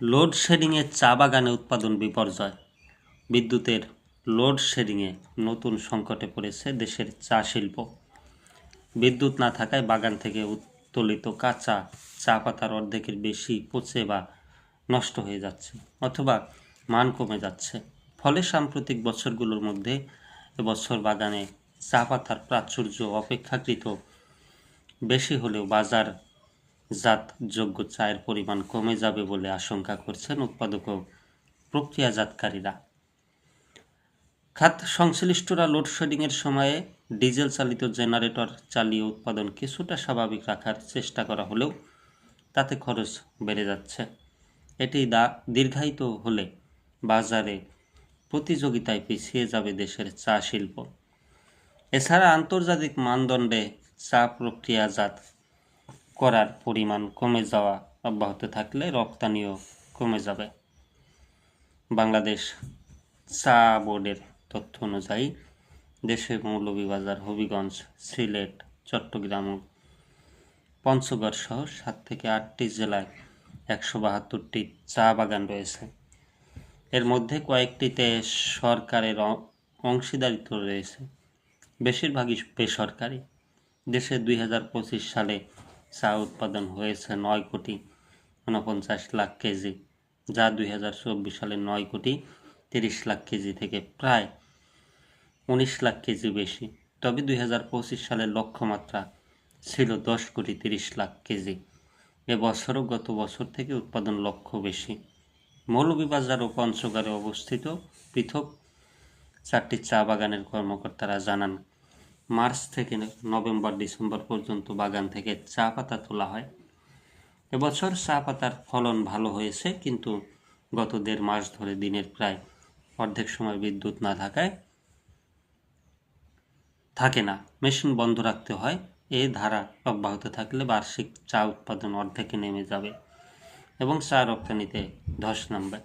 লোডশেডিংয়ে চা বাগানে উৎপাদন বিপর্যয়। বিদ্যুতের লোডশেডিংয়ে নতুন সংকটে পড়েছে দেশের চা শিল্প। বিদ্যুৎ না থাকায় বাগান থেকে উত্তোলিত কাঁচা চা পাতার অর্ধেকের বেশি পচে বা নষ্ট হয়ে যাচ্ছে অথবা মান কমে যাচ্ছে। ফলে সাম্প্রতিক বছরগুলোর মধ্যে এবছর বাগানে চা পাতার প্রাচুর্য অপেক্ষাকৃত বেশি হলেও বাজারজাতযোগ্য চায়ের পরিমাণ কমে যাবে বলে আশঙ্কা করছেন উৎপাদক ও প্রক্রিয়াজাতকারীরা। খাত সংশ্লিষ্টরা লোডশেডিংয়ের সময়ে ডিজেল চালিত জেনারেটর চালিয়ে উৎপাদন কিছুটা স্বাভাবিক রাখার চেষ্টা করা হলেও তাতে খরচ বেড়ে যাচ্ছে। এটি দীর্ঘায়িত হলে বাজারে প্রতিযোগিতায় পিছিয়ে যাবে দেশের চা শিল্প। এছাড়া আন্তর্জাতিক মানদণ্ডে চা প্রক্রিয়াজাত করার পরিমাণ কমে যাওয়া অব্যাহত থাকলে রপ্তানিও কমে যাবে। বাংলাদেশ চা বোর্ডের তথ্য অনুযায়ী দেশের মৌলভীবাজার, হবিগঞ্জ, সিলেট, চট্টগ্রাম ও পঞ্চগড় সহ 7 থেকে 8টি জেলায় 172টি চা বাগান রয়েছে। এর মধ্যে কয়েকটিতে সরকারের অংশীদারিত্ব রয়েছে, বেশিরভাগই বেসরকারি। দেশে 2025 সালে চা উৎপাদন হয়েছে 9,49,00,000 কেজি, যা 2024 সালে 9,30,00,000 কেজি থেকে প্রায় 19,00,000 কেজি বেশি। তবে 2025 সালের লক্ষ্যমাত্রা ছিল 10,30,00,000 কেজি। এবছরও গত বছর থেকে উৎপাদন লক্ষ্য বেশি। মৌলভীবাজার ও পঞ্চগড়ে অবস্থিত পৃথক 4টি চা বাগানের কর্মকর্তারা জানান, মার্চ থেকে নভেম্বর-ডিসেম্বর পর্যন্ত বাগান থেকে চা পাতা তোলা হয়। এবছর চা পাতার ফলন ভালো হয়েছে, কিন্তু গত 1.5 মাস ধরে দিনের প্রায় অর্ধেক সময় বিদ্যুৎ না থাকে না, মেশিন বন্ধ রাখতে হয়। এই ধারা অব্যাহত থাকলে বার্ষিক চা উৎপাদন অর্ধেকে নেমে যাবে এবং চা রপ্তানিতে ধস নামবে।